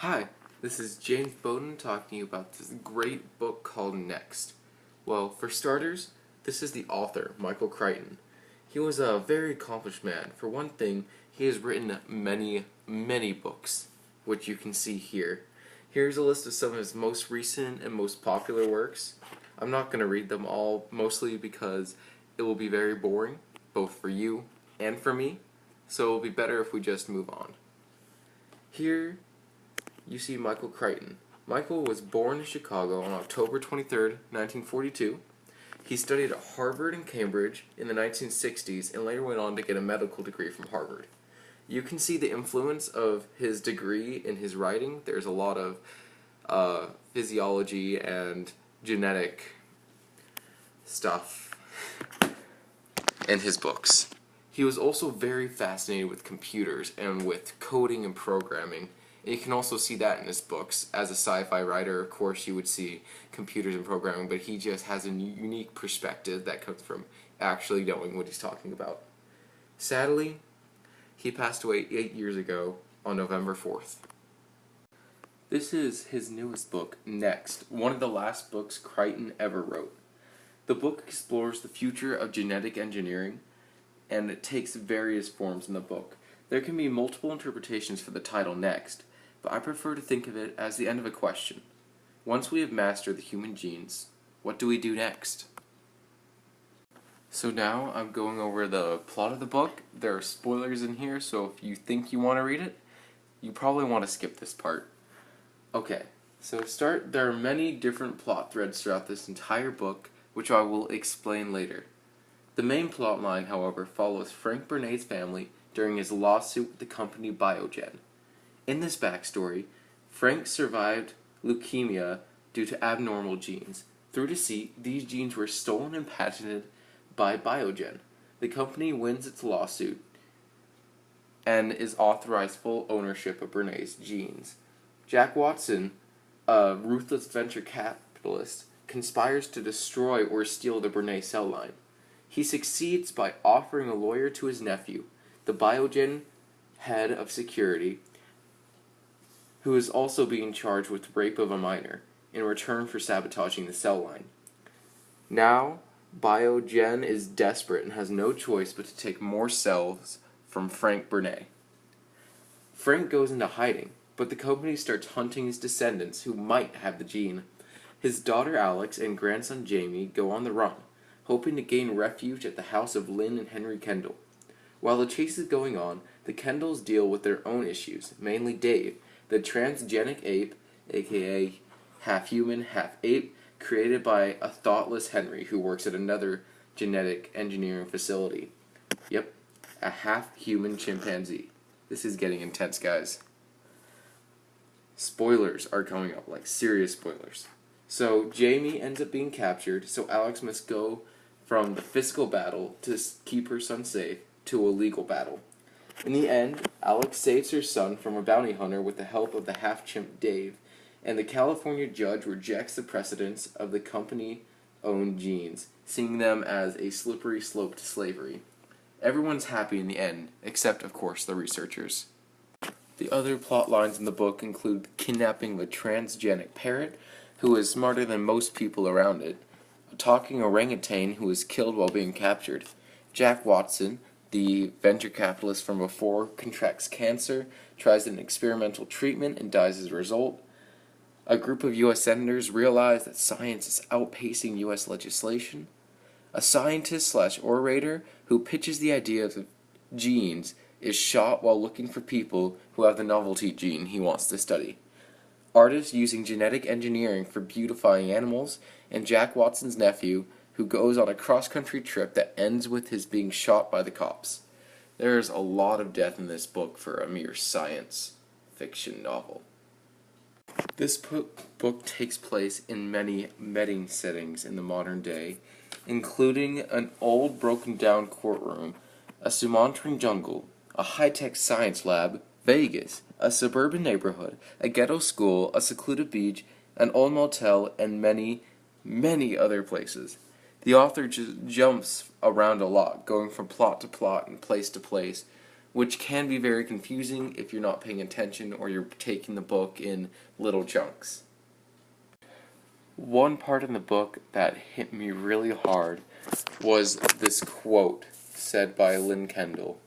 Hi, this is James Bowden talking to you about this great book called Next. Well, for starters, this is the author, Michael Crichton. He was a very accomplished man. For one thing, he has written many books, which you can see here. Here's a list of some of his most recent and most popular works. I'm not going to read them all, mostly because it will be very boring, both for you and for me, so it will be better if we just move on. Here you see Michael Crichton. Michael was born in Chicago on October 23rd, 1942. He studied at Harvard and Cambridge in the 1960s and later went on to get a medical degree from Harvard. You can see the influence of his degree in his writing. There's a lot of physiology and genetic stuff in his books. He was also very fascinated with computers and with coding and programming. And you can also see that in his books. As a sci-fi writer, of course, you would see computers and programming, but he just has a unique perspective that comes from actually knowing what he's talking about. Sadly, he passed away 8 years ago on November 4th. This is his newest book, Next, one of the last books Crichton ever wrote. The book explores the future of genetic engineering, and it takes various forms in the book. There can be multiple interpretations for the title Next, but I prefer to think of it as the end of a question. Once we have mastered the human genes, what do we do next? So now I'm going over the plot of the book. There are spoilers in here, so if you think you want to read it, you probably want to skip this part. Okay, so to start, there are many different plot threads throughout this entire book, which I will explain later. The main plot line, however, follows Frank Burnet's family during his lawsuit with the company Biogen. In this backstory, Frank survived leukemia due to abnormal genes. Through deceit, these genes were stolen and patented by Biogen. The company wins its lawsuit and is authorized full ownership of Burnet's genes. Jack Watson, a ruthless venture capitalist, conspires to destroy or steal the Burnet cell line. He succeeds by offering a lawyer to his nephew, the Biogen head of security, who is also being charged with rape of a minor, in return for sabotaging the cell line. Now, Biogen is desperate and has no choice but to take more cells from Frank Burnet. Frank goes into hiding, but the company starts hunting his descendants who might have the gene. His daughter Alex and grandson Jamie go on the run, hoping to gain refuge at the house of Lynn and Henry Kendall. While the chase is going on, the Kendalls deal with their own issues, mainly Dave, the transgenic ape, aka half-human, half-ape, created by a thoughtless Henry who works at another genetic engineering facility. Yep, a half-human chimpanzee. This is getting intense, guys. Spoilers are coming up, like serious spoilers. So Jamie ends up being captured, so Alex must go from the physical battle to keep her son safe to a legal battle. In the end, Alex saves her son from a bounty hunter with the help of the half-chimp Dave, and the California judge rejects the precedents of the company-owned genes, seeing them as a slippery slope to slavery. Everyone's happy in the end, except, of course, the researchers. The other plot lines in the book include kidnapping the transgenic parrot, who is smarter than most people around it, a talking orangutan who is killed while being captured, Jack Watson, the venture capitalist from before, contracts cancer, tries an experimental treatment, and dies as a result. A group of U.S. senators realize that science is outpacing U.S. legislation. A scientist/orator who pitches the idea of genes is shot while looking for people who have the novelty gene he wants to study. Artists using genetic engineering for beautifying animals, and Jack Watson's nephew, who goes on a cross-country trip that ends with his being shot by the cops. There's a lot of death in this book for a mere science fiction novel. This book takes place in many settings in the modern day, including an old broken-down courtroom, a Sumatran jungle, a high-tech science lab, Vegas, a suburban neighborhood, a ghetto school, a secluded beach, an old motel, and many other places. The author just jumps around a lot, going from plot to plot and place to place, which can be very confusing if you're not paying attention or you're taking the book in little chunks. One part in the book that hit me really hard was this quote said by Lynn Kendall.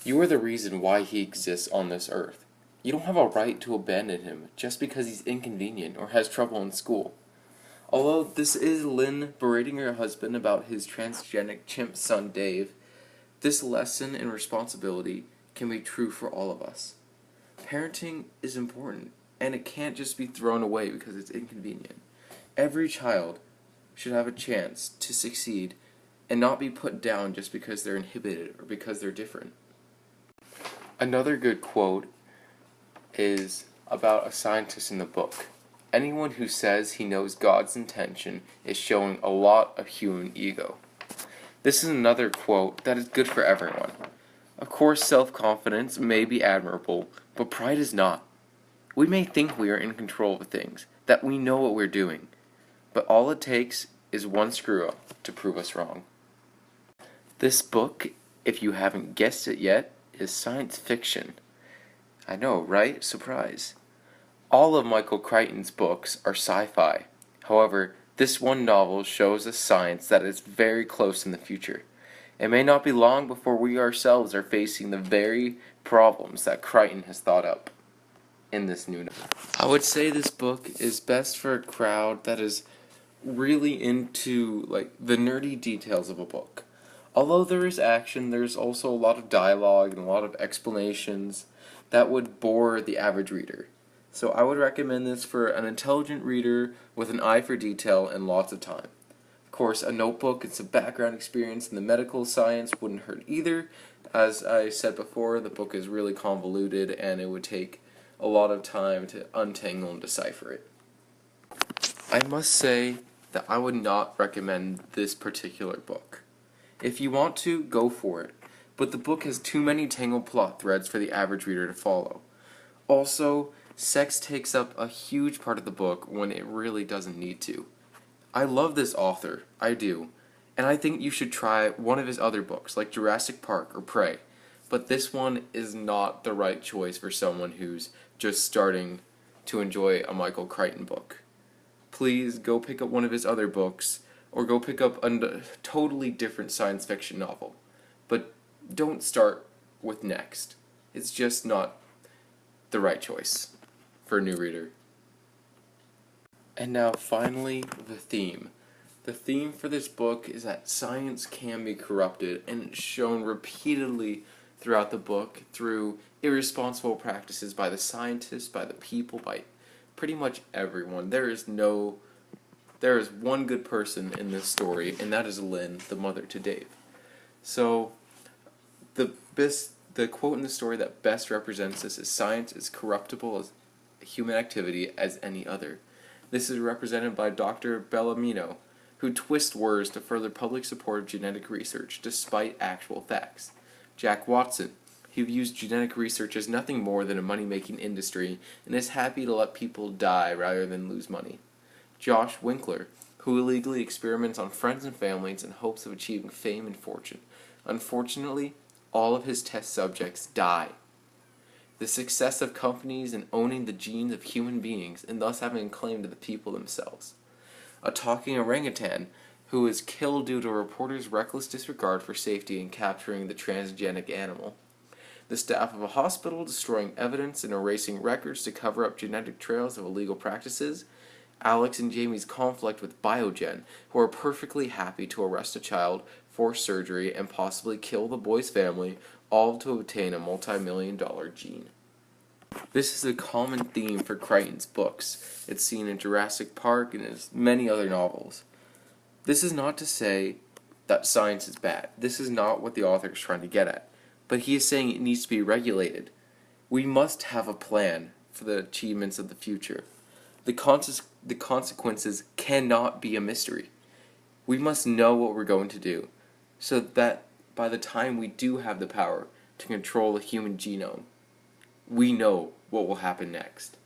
"You are the reason why he exists on this earth. You don't have a right to abandon him just because he's inconvenient or has trouble in school." Although this is Lynn berating her husband about his transgenic chimp son Dave, this lesson in responsibility can be true for all of us. Parenting is important, and it can't just be thrown away because it's inconvenient. Every child should have a chance to succeed and not be put down just because they're inhibited or because they're different. Another good quote is about a scientist in the book. "Anyone who says he knows God's intention is showing a lot of human ego." This is another quote that is good for everyone. Of course, self-confidence may be admirable, but pride is not. We may think we are in control of things, that we know what we're doing, but all it takes is one screw-up to prove us wrong. This book, if you haven't guessed it yet, is science fiction. I know, right? Surprise. All of Michael Crichton's books are sci-fi. However, this one novel shows us science that is very close in the future. It may not be long before we ourselves are facing the very problems that Crichton has thought up in this new novel. I would say this book is best for a crowd that is really into the nerdy details of a book. Although there is action, there's also a lot of dialogue and a lot of explanations that would bore the average reader. So I would recommend this for an intelligent reader with an eye for detail and lots of time. Of course, a notebook and some background experience in the medical science wouldn't hurt either. As I said before, the book is really convoluted and it would take a lot of time to untangle and decipher it. I must say that I would not recommend this particular book. If you want to, go for it, but the book has too many tangled plot threads for the average reader to follow. Also, sex takes up a huge part of the book when it really doesn't need to. I love this author, I do, and I think you should try one of his other books, like Jurassic Park or Prey, but this one is not the right choice for someone who's just starting to enjoy a Michael Crichton book. Please go pick up one of his other books, or go pick up a totally different science fiction novel, but don't start with Next. It's just not the right choice for a new reader. And now finally, the theme. The theme for this book is that science can be corrupted, and it's shown repeatedly throughout the book through irresponsible practices by the scientists, by the people, by pretty much everyone. There is one good person in this story, and that is Lynn, the mother to Dave. So the quote in the story that best represents this is, "Science is corruptible as human activity as any other." This is represented by Dr. Bellamino, who twists words to further public support of genetic research despite actual facts. Jack Watson, who views genetic research as nothing more than a money-making industry and is happy to let people die rather than lose money. Josh Winkler, who illegally experiments on friends and families in hopes of achieving fame and fortune. Unfortunately, all of his test subjects die. The success of companies in owning the genes of human beings and thus having a claim to the people themselves. A talking orangutan who is killed due to a reporter's reckless disregard for safety in capturing the transgenic animal. The staff of a hospital destroying evidence and erasing records to cover up genetic trails of illegal practices. Alex and Jamie's conflict with Biogen, who are perfectly happy to arrest a child, force surgery, and possibly kill the boy's family, all to obtain a multi-million-dollar gene. This is a common theme for Crichton's books. It's seen in Jurassic Park and in many other novels. This is not to say that science is bad. This is not what the author is trying to get at. But he is saying it needs to be regulated. We must have a plan for the achievements of the future. The consequences cannot be a mystery. We must know what we're going to do, so that by the time we do have the power to control the human genome, we know what will happen next.